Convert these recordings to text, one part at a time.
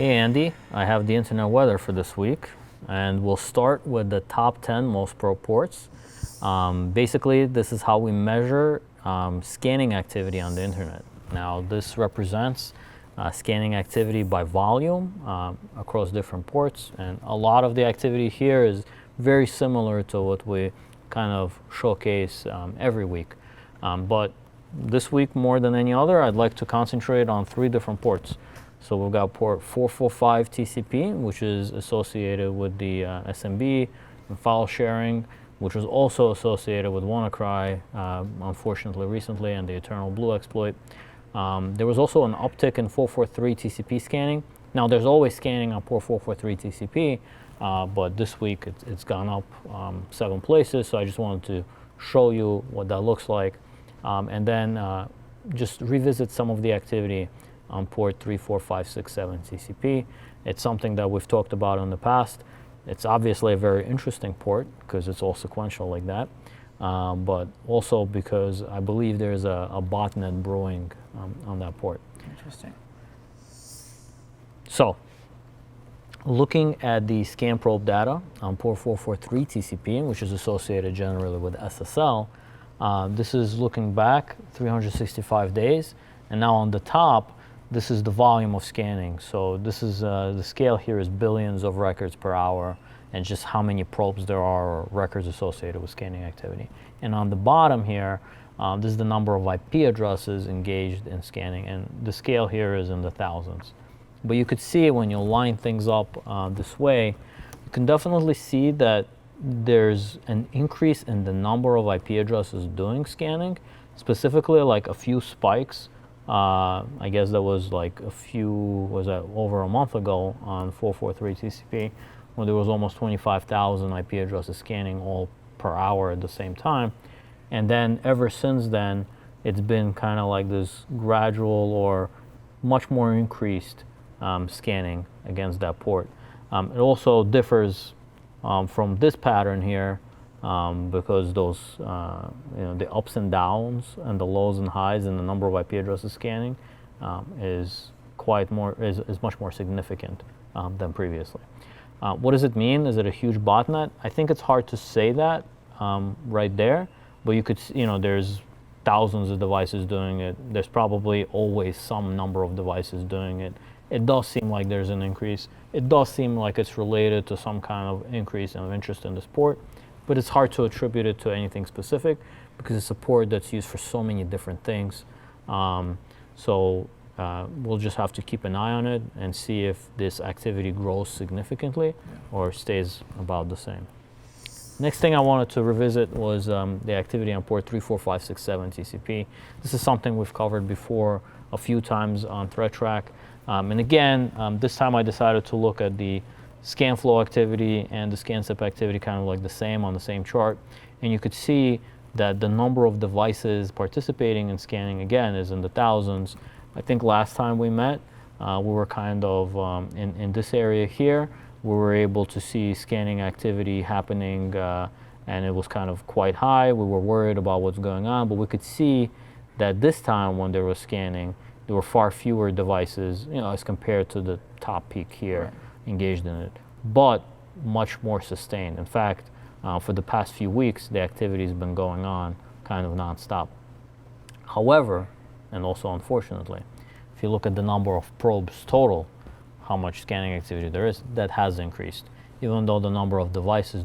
Hey Andy, I have the internet weather for this week, and we'll start with the top 10 most probe ports. Basically, this is how we measure scanning activity on the internet. Now, this represents scanning activity by volume across different ports, and a lot of the activity here is very similar to what we kind of showcase every week. But this week, more than any other, I'd like to concentrate on 3 different ports. So we've got port 445 TCP, which is associated with the SMB and file sharing, which was also associated with WannaCry, unfortunately recently, and the Eternal Blue exploit. There was also an uptick in 443 TCP scanning. Now there's always scanning on port 443 TCP, but this week it's gone up 7 places, so I just wanted to show you what that looks like, and then just revisit some of the activity on port 34567 TCP. It's something that we've talked about in the past. It's obviously a very interesting port because it's all sequential like that, but also because I believe there's a botnet brewing on that port. Interesting. So, looking at the scan probe data on port 443 TCP, which is associated generally with SSL, this is looking back 365 days, and now on the top, this is the volume of scanning. So this is the scale here is billions of records per hour, and just how many probes there are or records associated with scanning activity. And on the bottom here, this is the number of IP addresses engaged in scanning, and the scale here is in the thousands. But you could see when you line things up this way, you can definitely see that there's an increase in the number of IP addresses doing scanning, specifically like a few spikes. I guess that was like over a month ago on 443 TCP, when there was almost 25,000 IP addresses scanning all per hour at the same time. And then ever since then, it's been kind of like this gradual or much more increased scanning against that port. It also differs from this pattern here, because those, the ups and downs and the lows and highs in the number of IP addresses scanning is much more significant than previously. What does it mean? Is it a huge botnet? I think it's hard to say that right there, but you could, there's thousands of devices doing it. There's probably always some number of devices doing it. It does seem like there's an increase. It does seem like it's related to some kind of increase of interest in this port, but it's hard to attribute it to anything specific because it's a port that's used for so many different things. So we'll just have to keep an eye on it and see if this activity grows significantly or stays about the same. Next thing I wanted to revisit was the activity on port 34567 TCP. This is something we've covered before a few times on ThreatTraq. And again, this time I decided to look at the scan flow activity and the scan SIP activity kind of like the same on the same chart. And you could see that the number of devices participating in scanning again is in the thousands. I think last time we met, we were kind of in this area here. We were able to see scanning activity happening, and it was kind of quite high. We were worried about what's going on, but we could see that this time when there was scanning, there were far fewer devices, as compared to the top peak here. Right. Engaged in it, but much more sustained. In fact, for the past few weeks, the activity has been going on kind of nonstop. However, and also unfortunately, if you look at the number of probes total, how much scanning activity there is, that has increased. Even though the number of devices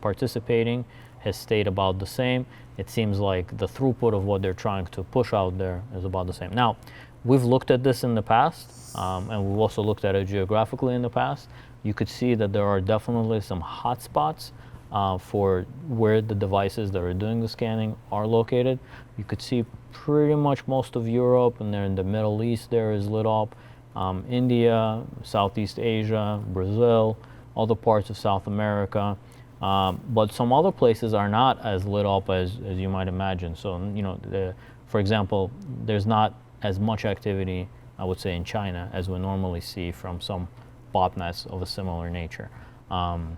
participating has stayed about the same, it seems like the throughput of what they're trying to push out there is about the same. Now, we've looked at this in the past, and we've also looked at it geographically in the past. You could see that there are definitely some hotspots for where the devices that are doing the scanning are located. You could see pretty much most of Europe, and then in the Middle East there is lit up. India, Southeast Asia, Brazil, other parts of South America. But some other places are not as lit up as you might imagine. So, for example, there's not as much activity, I would say, in China as we normally see from some botnets of a similar nature. The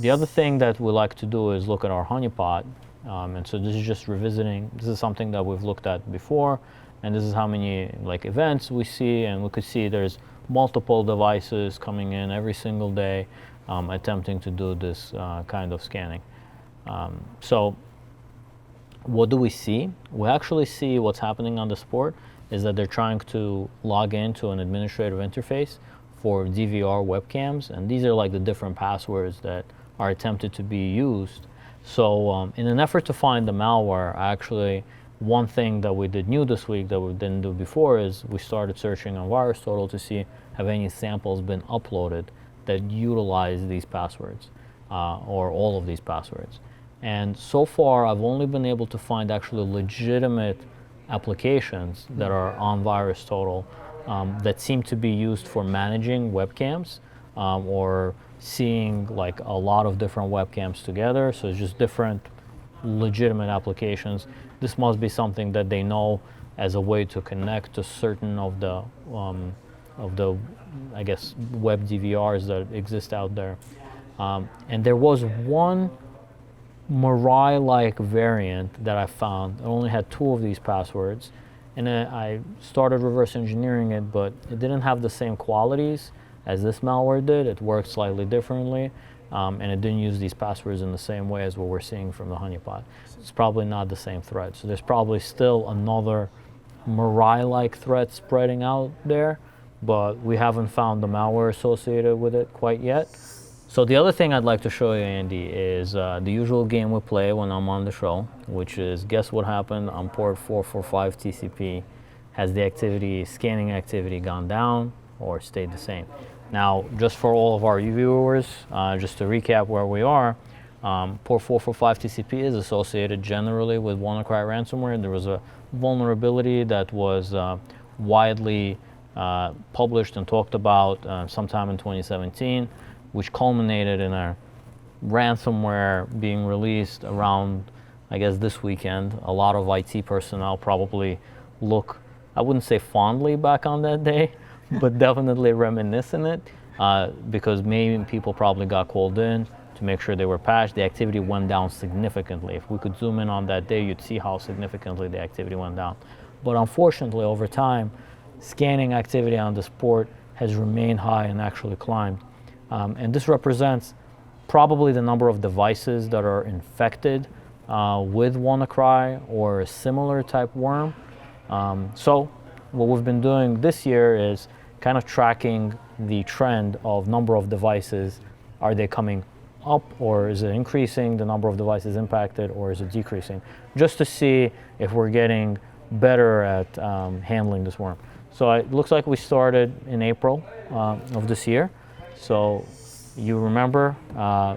other thing that we like to do is look at our Honeypot, and so this is just revisiting. This is something that we've looked at before, and this is how many events we see, and we could see there's multiple devices coming in every single day, attempting to do this kind of scanning. So what do we see? We actually see what's happening on the sport is that they're trying to log into an administrative interface for DVR webcams, and these are like the different passwords that are attempted to be used. So in an effort to find the malware, actually, one thing that we did new this week that we didn't do before is we started searching on VirusTotal to see have any samples been uploaded that utilize these passwords or all of these passwords. And so far, I've only been able to find actually legitimate applications that are on VirusTotal that seem to be used for managing webcams or seeing like a lot of different webcams together. So it's just different legitimate applications. This must be something that they know as a way to connect to certain of the I guess web DVRs that exist out there. And there was one Mirai-like variant that I found. It only had 2 of these passwords, and then I started reverse engineering it, but it didn't have the same qualities as this malware did. It worked slightly differently, and it didn't use these passwords in the same way as what we're seeing from the Honeypot. It's probably not the same threat. So there's probably still another Mirai-like threat spreading out there, but we haven't found the malware associated with it quite yet. So the other thing I'd like to show you, Andy, is the usual game we play when I'm on the show, which is guess what happened on port 445 TCP. Has the activity, scanning activity, gone down or stayed the same? Now, just for all of our viewers, just to recap where we are, port 445 TCP is associated generally with WannaCry ransomware. There was a vulnerability that was widely published and talked about sometime in 2017, which culminated in a ransomware being released around, I guess, this weekend. A lot of IT personnel probably look, I wouldn't say fondly back on that day, but definitely reminiscent it, because maybe people probably got called in to make sure they were patched. The activity went down significantly. If we could zoom in on that day, you'd see how significantly the activity went down. But unfortunately, over time, scanning activity on this port has remained high and actually climbed. And this represents probably the number of devices that are infected with WannaCry or a similar type worm. So what we've been doing this year is kind of tracking the trend of number of devices. Are they coming up, or is it increasing, the number of devices impacted, or is it decreasing? Just to see if we're getting better at handling this worm. So it looks like we started in April of this year. So you remember,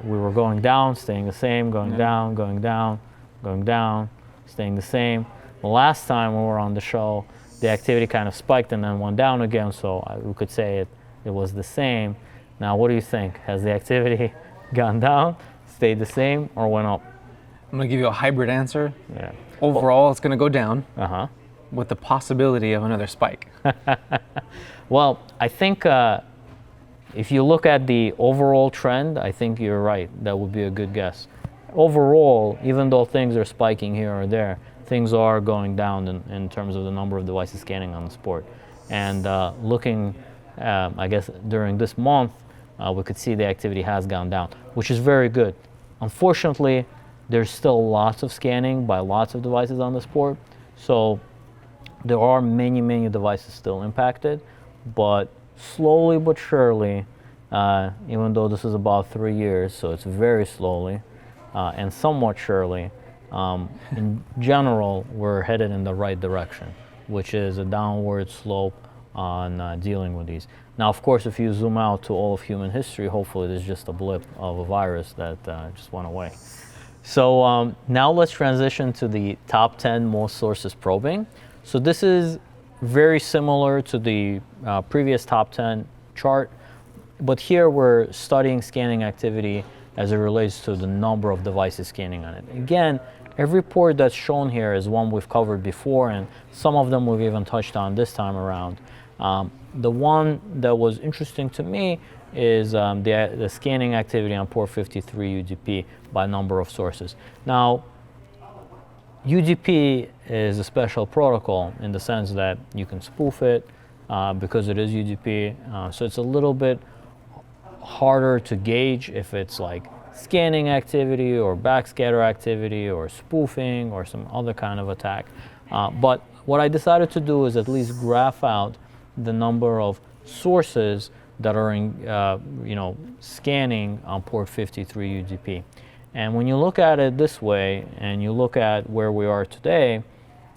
we were going down, staying the same, going down, going down, going down, staying the same. The last time we were on the show, the activity kind of spiked and then went down again, so we could say it was the same. Now, what do you think? Has the activity gone down, stayed the same, or went up? I'm going to give you a hybrid answer. Yeah. Overall, it's going to go down with the possibility of another spike. Well, I think if you look at the overall trend, I think you're right. That would be a good guess. Overall, even though things are spiking here or there, things are going down in terms of the number of devices scanning on the sport. And looking, I guess, during this month, we could see the activity has gone down, which is very good. Unfortunately, there's still lots of scanning by lots of devices on the sport. So there are many, many devices still impacted, but slowly but surely, even though this is about 3 years, so it's very slowly and somewhat surely, in general, we're headed in the right direction, which is a downward slope on dealing with these. Now, of course, if you zoom out to all of human history, hopefully there's just a blip of a virus that just went away. So now let's transition to the top 10 most sources probing. So this is very similar to the previous top 10 chart, but here we're studying scanning activity as it relates to the number of devices scanning on it. Again, every port that's shown here is one we've covered before, and some of them we've even touched on this time around. The one that was interesting to me is the scanning activity on port 53 UDP by number of sources. Now, UDP is a special protocol in the sense that you can spoof it, because it is UDP. So it's a little bit harder to gauge if it's like scanning activity or backscatter activity or spoofing or some other kind of attack. But what I decided to do is at least graph out the number of sources that are scanning on port 53 UDP. And when you look at it this way and you look at where we are today,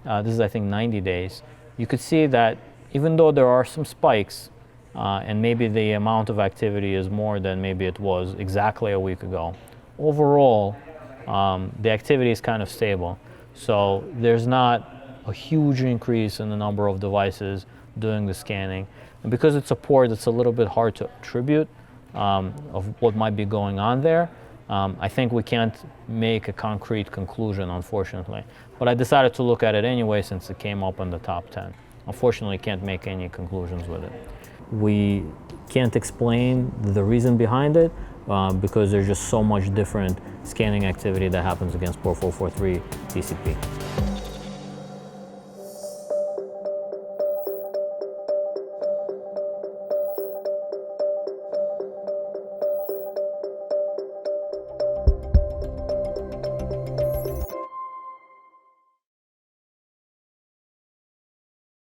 this is I think 90 days, you could see that even though there are some spikes and maybe the amount of activity is more than maybe it was exactly a week ago, overall the activity is kind of stable. So there's not a huge increase in the number of devices doing the scanning. And because it's a port, it's a little bit hard to attribute of what might be going on there. I think we can't make a concrete conclusion, unfortunately. But I decided to look at it anyway since it came up in the top 10. Unfortunately, can't make any conclusions with it. We can't explain the reason behind it because there's just so much different scanning activity that happens against port 443 TCP.